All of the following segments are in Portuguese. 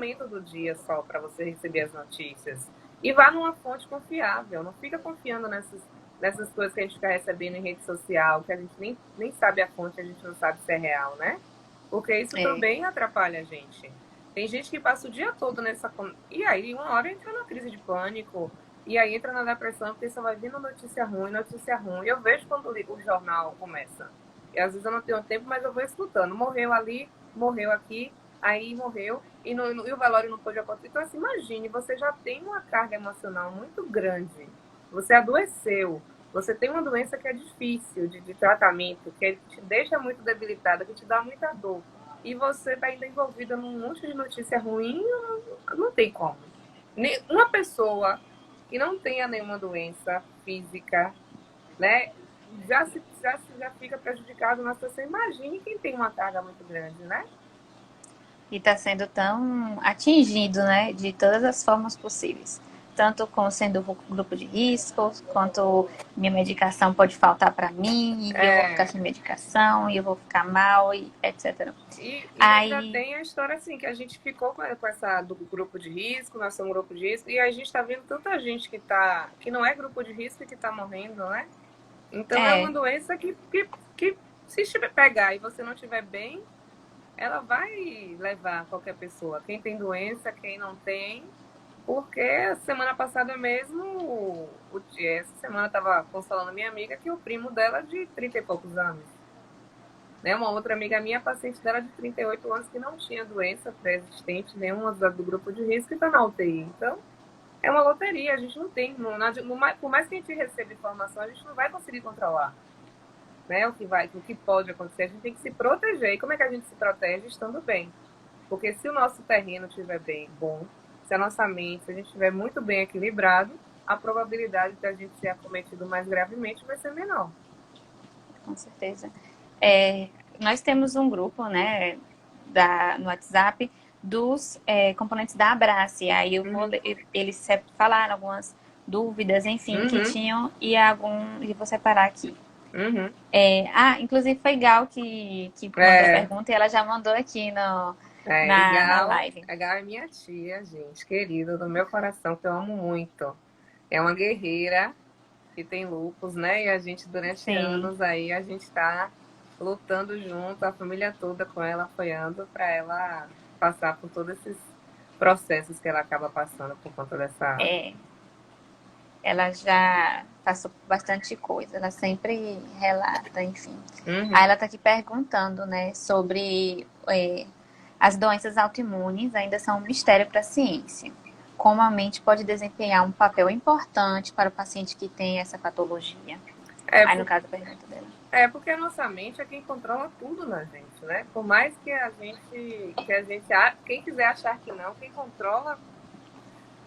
momento do dia só para você receber as notícias. E vá numa fonte confiável. Não fica confiando nessas coisas que a gente fica recebendo em rede social, que a gente nem sabe a fonte, a gente não sabe se é real, né? Porque isso É, também atrapalha a gente. Tem gente que passa o dia todo nessa. E aí, uma hora entra na crise de pânico, e aí entra na depressão, porque só vai vindo notícia ruim, notícia ruim. Eu vejo quando o jornal começa. E às vezes eu não tenho tempo, mas eu vou escutando. Morreu ali, morreu aqui, aí morreu, e o velório não pôde acontecer. Então, assim, imagine, você já tem uma carga emocional muito grande. Você adoeceu. Você tem uma doença que é difícil de tratamento, que te deixa muito debilitada, que te dá muita dor. E você está ainda envolvida num monte de notícia ruim, não tem como. Uma pessoa que não tenha nenhuma doença física, né, já fica prejudicado na situação. Imagine quem tem uma carga muito grande, né? e está sendo tão atingido, né, de todas as formas possíveis. Tanto com sendo grupo de risco, quanto minha medicação pode faltar para mim, e eu vou ficar É, sem medicação, e eu vou ficar mal, e etc. e ainda Aí, tem a história assim, que a gente ficou com essa do grupo de risco, nós somos um grupo de risco, e a gente está vendo tanta gente que não é grupo de risco e que está morrendo, né? Então é uma é, doença que se pegar e você não estiver bem, ela vai levar qualquer pessoa. Quem tem doença, quem não tem. Porque semana passada mesmo, essa semana eu estava consolando minha amiga que o primo dela de 30 e poucos anos. Né? Uma outra amiga minha, paciente dela de 38 anos, que não tinha doença pré-existente, nenhuma do grupo de risco, e está na UTI. Então, é uma loteria, a gente não tem. Por mais que a gente receba informação, a gente não vai conseguir controlar, né? O que pode acontecer. A gente tem que se proteger. E como é que a gente se protege? Estando bem. Porque se o nosso terreno estiver bem, bom, se a nossa mente, se a gente estiver muito bem equilibrado, a probabilidade de a gente ser acometido mais gravemente vai ser menor. com certeza. É, nós temos um grupo, né, no WhatsApp dos componentes da Abrace. Aí eu vou, Uhum. eles falaram algumas dúvidas, enfim, que Uhum. tinham e vou separar aqui. Uhum. Inclusive foi Gal que mandou a É, pergunta e ela já mandou aqui na live. A Gal é minha tia, gente, querida do meu coração, que eu amo muito. É uma guerreira que tem lupus, né? E a gente, durante Sim, anos aí, a gente está lutando junto, a família toda com ela, apoiando para ela passar por todos esses processos que ela acaba passando por conta dessa. é, ela já passou por bastante coisa, ela sempre relata, enfim. Aí Uhum. ela está aqui perguntando, né, sobre as doenças autoimunes ainda são um mistério para a ciência. Como a mente pode desempenhar um papel importante para o paciente que tem essa patologia? É, Aí, no caso, a pergunta dela. porque a nossa mente é quem controla tudo na gente, né? Por mais quem quiser achar que não, quem controla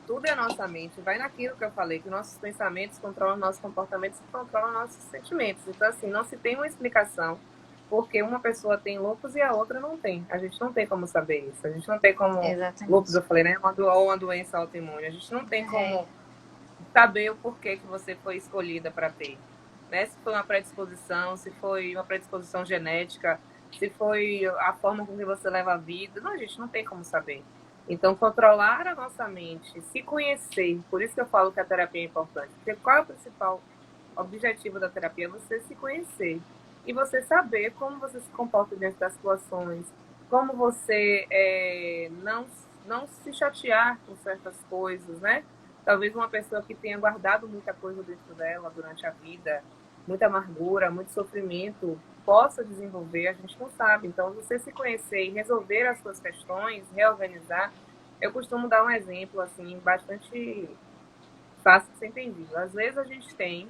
tudo é a nossa mente. Vai naquilo que eu falei, que nossos pensamentos controlam nossos comportamentos e controlam nossos sentimentos. Então, assim, não se tem uma explicação porque uma pessoa tem lúpus e a outra não tem. A gente não tem como saber isso. A gente não tem como. Lúpus, Exatamente. eu falei, né? Ou uma doença autoimune. A gente não tem É, como saber o porquê que você foi escolhida para ter. Né? Se foi uma predisposição, se foi uma predisposição genética, se foi a forma com que você leva a vida. Não, a gente não tem como saber. Então, controlar a nossa mente, se conhecer, por isso que eu falo que a terapia é importante. Porque qual é o principal objetivo da terapia? É você se conhecer. E você saber como você se comporta diante das situações, como você não se chatear com certas coisas, né? Talvez uma pessoa que tenha guardado muita coisa dentro dela durante a vida, muita amargura, muito sofrimento, possa desenvolver, a gente não sabe. Então, você se conhecer e resolver as suas questões, reorganizar. Eu costumo dar um exemplo, assim, bastante fácil de ser entendido. Às vezes a gente tem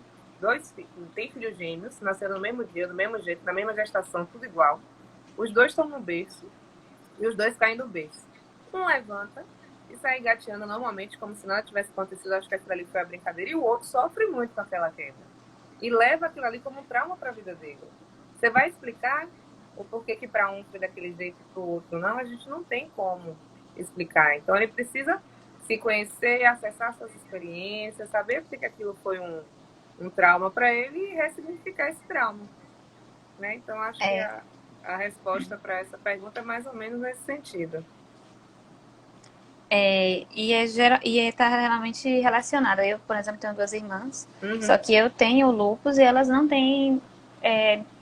filhos gêmeos, nasceram no mesmo dia, do mesmo jeito, na mesma gestação, tudo igual. Os dois estão no berço e os dois caem do berço. Um levanta e sai gateando normalmente, como se nada tivesse acontecido, acho que aquilo ali foi a brincadeira, e o outro sofre muito com aquela queda. E leva aquilo ali como um trauma para a vida dele. Você vai explicar o porquê que para um foi daquele jeito e para o outro não? A gente não tem como explicar. Então ele precisa se conhecer, acessar suas experiências, saber porque que aquilo foi um trauma para ele e ressignificar esse trauma. Né? Então acho que é, a resposta para essa pergunta é mais ou menos nesse sentido. E está realmente relacionada. Eu, por exemplo, tenho duas irmãs, Uhum, só que eu tenho lúpus e elas não têm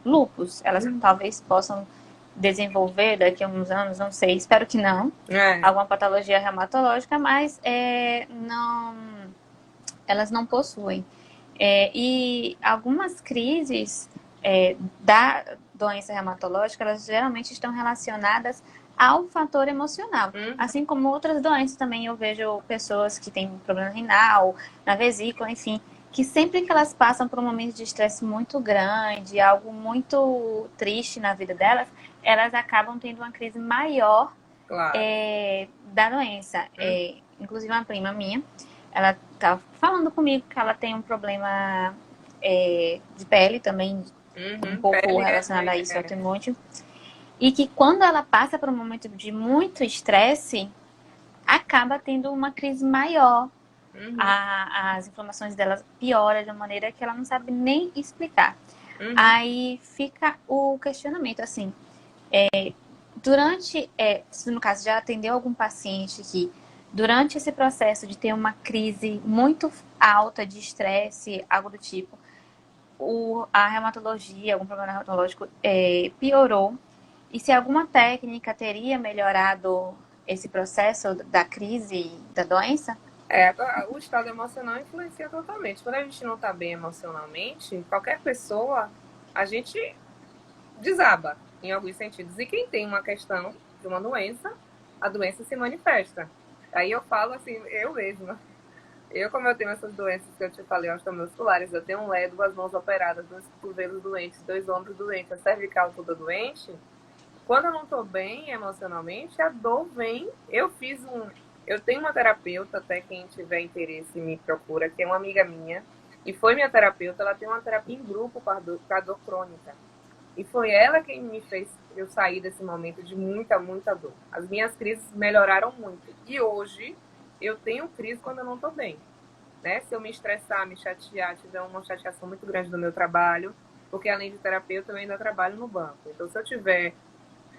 lúpus. Elas uhum. talvez possam desenvolver daqui a uns anos, não sei, espero que não, É, alguma patologia reumatológica, mas não, elas não possuem. E algumas crises da doença reumatológica, elas geralmente estão relacionadas ao fator emocional. uhum, Assim como outras doenças também eu vejo pessoas que têm problema renal, na vesícula, enfim, que sempre que elas passam por um momento de estresse muito grande, algo muito triste na vida delas, elas acabam tendo uma crise maior claro. da doença. Uhum, Inclusive uma prima minha, ela tá falando comigo que ela tem um problema de pele também, um uhum. pouco Pele relacionado a isso, é. autoimune, e que quando ela passa por um momento de muito estresse, acaba tendo uma crise maior. Uhum, As inflamações dela pioram de uma maneira que ela não sabe nem explicar. uhum. Aí fica o questionamento, assim, se no caso já atendeu algum paciente que durante esse processo de ter uma crise muito alta de estresse, algo do tipo, a reumatologia, algum problema reumatológico piorou, e se alguma técnica teria melhorado esse processo da crise da doença? O estado emocional influencia totalmente. Quando a gente não está bem emocionalmente, qualquer pessoa, a gente desaba em alguns sentidos. E quem tem uma questão de uma doença, a doença se manifesta. Aí eu falo assim, eu mesma. Eu, como eu tenho essas doenças que eu te falei, osteomusculares, eu tenho um LED, duas mãos operadas, dois cotovelos doentes, dois ombros doentes, a cervical toda doente. Quando eu não estou bem emocionalmente, a dor vem. Eu tenho uma terapeuta, até quem tiver interesse me procura, que é uma amiga minha, e foi minha terapeuta. Ela tem uma terapia em grupo para dor crônica. E foi ela quem me fez eu sair desse momento de muita, muita dor. As minhas crises melhoraram muito. E hoje eu tenho crise quando eu não estou bem. Né? Se eu me estressar, me chatear, tiver uma chateação muito grande no meu trabalho, porque além de terapeuta, eu ainda trabalho no banco. Então, se eu tiver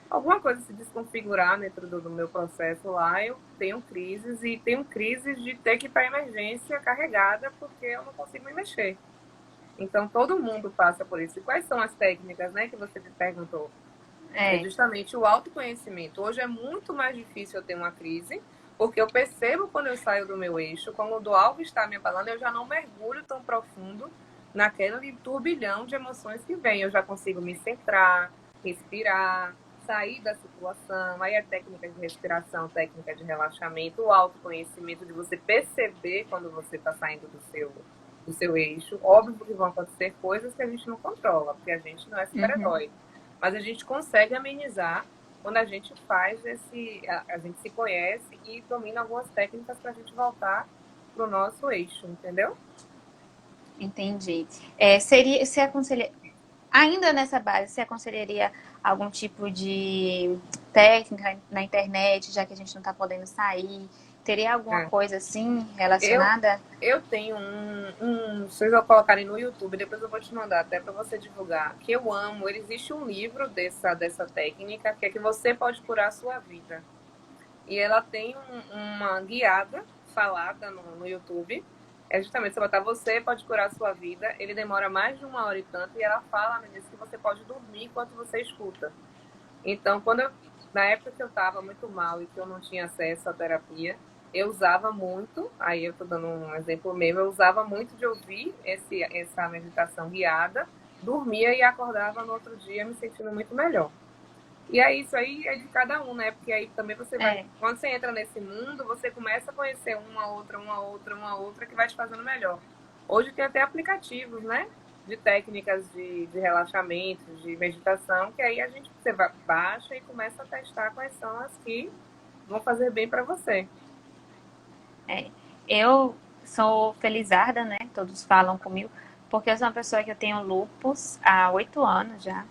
alguma coisa se desconfigurar dentro do meu processo lá, eu tenho crises e tenho crises de ter que ir para a emergência carregada porque eu não consigo me mexer. Então, todo mundo passa por isso. E quais são as técnicas, né, que você me perguntou? É É, justamente o autoconhecimento. Hoje é muito mais difícil eu ter uma crise, porque eu percebo quando eu saio do meu eixo, quando algo está me abalando, eu já não mergulho tão profundo naquele turbilhão de emoções que vem. Eu já consigo me centrar, respirar, sair da situação. Aí é técnica de respiração, técnica de relaxamento, o autoconhecimento de você perceber quando você está saindo do seu eixo. Óbvio que vão acontecer coisas que a gente não controla, porque a gente não é uhum, super-herói. Mas a gente consegue amenizar quando a gente faz esse. A gente se conhece e domina algumas técnicas para a gente voltar para o nosso eixo, entendeu? entendi. Você aconselha, ainda nessa base, você aconselharia algum tipo de técnica na internet, já que a gente não está podendo sair? Teria alguma É. coisa assim Eu, relacionada? eu tenho vocês vão colocarem no YouTube, depois eu vou te mandar até para você divulgar, que eu amo. Existe um livro dessa técnica, que é que você pode curar a sua vida. E ela tem uma guiada falada no YouTube. É justamente, você botar você pode curar a sua vida. Ele demora mais de uma hora e tanto. E ela fala nisso que você pode dormir enquanto você escuta. Então, na época que eu estava muito mal e que eu não tinha acesso à terapia, eu usava muito, aí eu estou dando um exemplo mesmo, eu usava muito de ouvir essa meditação guiada, dormia e acordava no outro dia me sentindo muito melhor. E é isso aí, é de cada um, né? Porque aí também você vai. É, Quando você entra nesse mundo, você começa a conhecer uma outra, uma outra, uma outra que vai te fazendo melhor. Hoje tem até aplicativos, né? De técnicas de relaxamento, de meditação, que aí você baixa e começa a testar quais são as que vão fazer bem para você. é. Eu sou felizarda, né? Todos falam comigo, porque eu sou uma pessoa que eu tenho lupus há 8 anos já.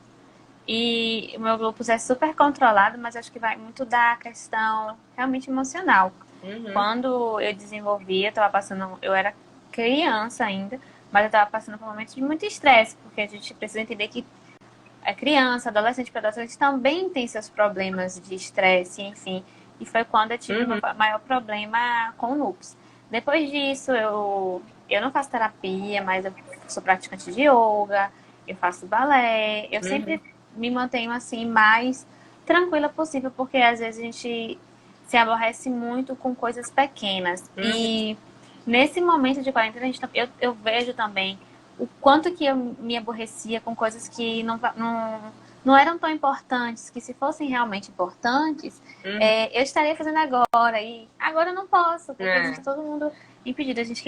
E o meu lupus é super controlado, mas acho que vai muito da questão realmente emocional. Uhum, Quando eu desenvolvi, eu era criança ainda, mas eu estava passando por momentos de muito estresse, porque a gente precisa entender que a criança, adolescente para adolescente também tem seus problemas de estresse, enfim. e foi quando eu tive meu Uhum. maior problema com o lúpus. Depois disso, eu não faço terapia, mas eu sou praticante de yoga, eu faço balé, eu Uhum. sempre me mantenho assim mais tranquila possível, porque às vezes a gente se aborrece muito com coisas pequenas. Uhum. E nesse momento de quarentena, eu vejo também o quanto que eu me aborrecia com coisas que não eram tão importantes, que se fossem realmente importantes, Uhum. eu estaria fazendo agora. E agora eu não posso, porque a gente, É. todo mundo impedido. A gente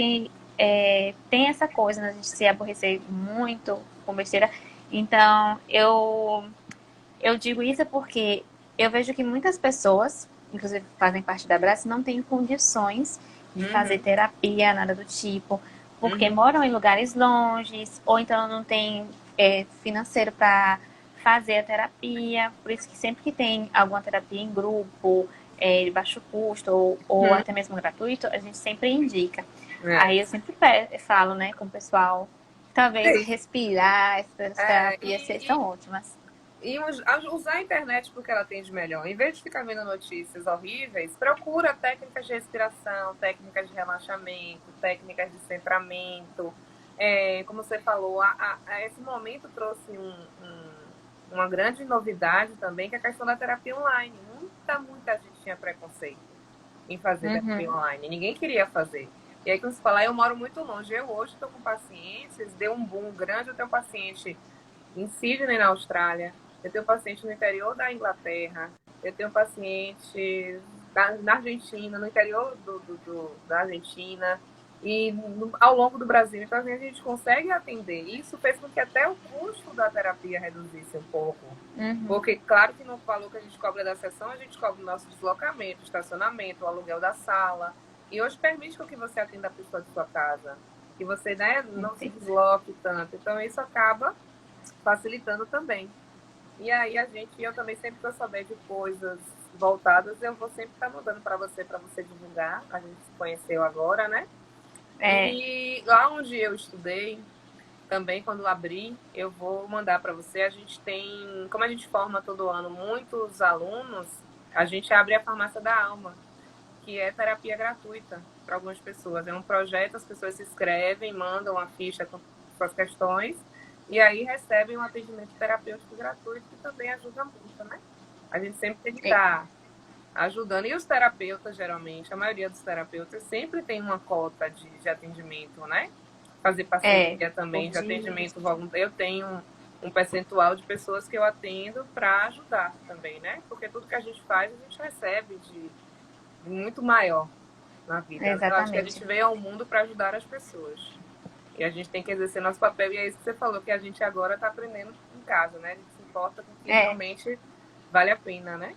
tem essa coisa, né? A gente se aborrecer muito com besteira. Então, eu digo isso porque eu vejo que muitas pessoas, inclusive fazem parte da Abraço, não têm condições de fazer Uhum. terapia, nada do tipo, porque Uhum. moram em lugares longes, ou então não tem financeiro para fazer a terapia. Por isso que sempre que tem alguma terapia em grupo, de baixo custo, ou Uhum. até mesmo gratuito, a gente sempre indica. É. Aí eu sempre falo, né, com o pessoal, talvez Sim. respirar, essas É, terapias são ótimas. usar a internet porque ela tem de melhor. Em vez de ficar vendo notícias horríveis, procura técnicas de respiração, técnicas de relaxamento, técnicas de centramento. Como você falou, esse momento trouxe uma grande novidade também, que é a questão da terapia online. Muita gente tinha preconceito em fazer terapia Uhum. online. Ninguém queria fazer. E aí, como você fala, eu moro muito longe. Eu hoje estou com pacientes, deu um boom grande. Eu tenho paciente em Sydney, na Austrália. Eu tenho paciente no interior da Inglaterra. Eu tenho paciente na Argentina, no interior da Argentina e ao longo do Brasil. Então, assim, a gente consegue atender. Isso fez com que até o custo da terapia reduzisse um pouco. Uhum. Porque, claro que no valor que a gente cobra da sessão, a gente cobra o nosso deslocamento, estacionamento, o aluguel da sala. E hoje permite que você atenda a pessoa de sua casa. Que você, né, não se Perfeito. desloque tanto. Então, isso acaba facilitando também. E aí eu também sempre que eu souber de coisas voltadas, eu vou sempre estar mandando para você divulgar. A gente se conheceu agora, né? É, E lá onde eu estudei, também quando abrir, eu vou mandar para você. A gente tem, como a gente forma todo ano muitos alunos, a gente abre a farmácia da alma, que é terapia gratuita para algumas pessoas. É um projeto, as pessoas se inscrevem, mandam a ficha com suas questões e aí recebem um atendimento terapêutico gratuito que também ajuda muito, né? A gente sempre tem que é, estar ajudando. E os terapeutas, geralmente, a maioria dos terapeutas sempre tem uma cota de atendimento, né? Fazer é, parceria por também de dia. atendimento voluntário. Eu tenho um percentual de pessoas que eu atendo para ajudar também, né? Porque tudo que a gente faz, a gente recebe de muito maior na vida. Eu acho que a Exatamente. gente veio ao mundo para ajudar as pessoas. E a gente tem que exercer nosso papel. E é isso que você falou, que a gente agora está aprendendo em casa, né? A gente se importa com o que É, realmente vale a pena, né?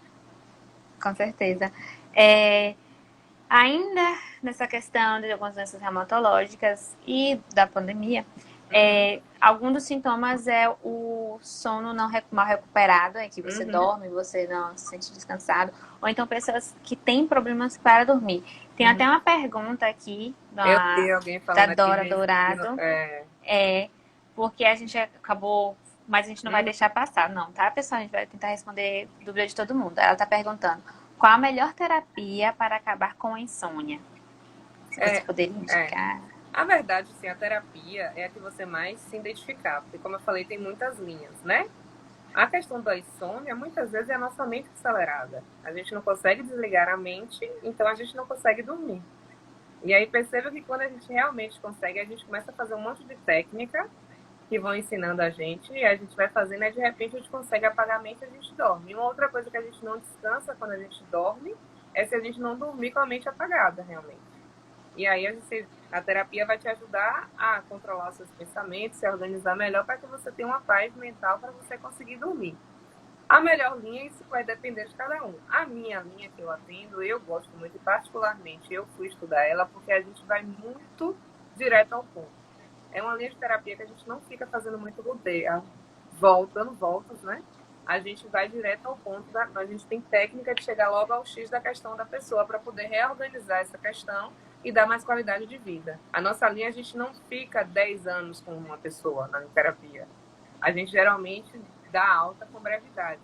com certeza. É, ainda nessa questão de algumas doenças reumatológicas e da pandemia, Uhum, algum dos sintomas é o sono não mal recuperado, em que você uhum, dorme, você não se sente descansado, ou então pessoas que têm problemas para dormir. Tem até uhum. uma pergunta aqui Eu vi alguém da falando aqui Dora Dourado, é, é, porque a gente acabou, mas a gente não vai uhum, deixar passar, não, tá, pessoal? A gente vai tentar responder dúvida de todo mundo. Ela tá perguntando: qual a melhor terapia para acabar com a insônia? Se você é, poderia é. indicar. A verdade, sim, a terapia é a que você mais se identificar, porque como eu falei, tem muitas linhas, né? A questão da insônia, muitas vezes, é a nossa mente acelerada. A gente não consegue desligar a mente, então a gente não consegue dormir. E aí perceba que quando a gente realmente consegue, a gente começa a fazer um monte de técnica que vão ensinando a gente, e a gente vai fazendo, e de repente a gente consegue apagar a mente e a gente dorme. E uma outra coisa que a gente não descansa quando a gente dorme é se a gente não dormir com a mente apagada, realmente. E aí a terapia vai te ajudar a controlar os seus pensamentos, se organizar melhor para que você tenha uma paz mental para você conseguir dormir. A melhor linha, isso vai depender de cada um. A minha linha que eu atendo, eu gosto muito, e particularmente eu fui estudar ela, porque a gente vai muito direto ao ponto. É uma linha de terapia que a gente não fica fazendo muito rodeio, dando voltas, né? A gente vai direto ao ponto, a gente tem técnica de chegar logo ao X da questão da pessoa para poder reorganizar essa questão e dar mais qualidade de vida. A nossa linha, a gente não fica 10 anos com uma pessoa na terapia. A gente geralmente dá alta com brevidade.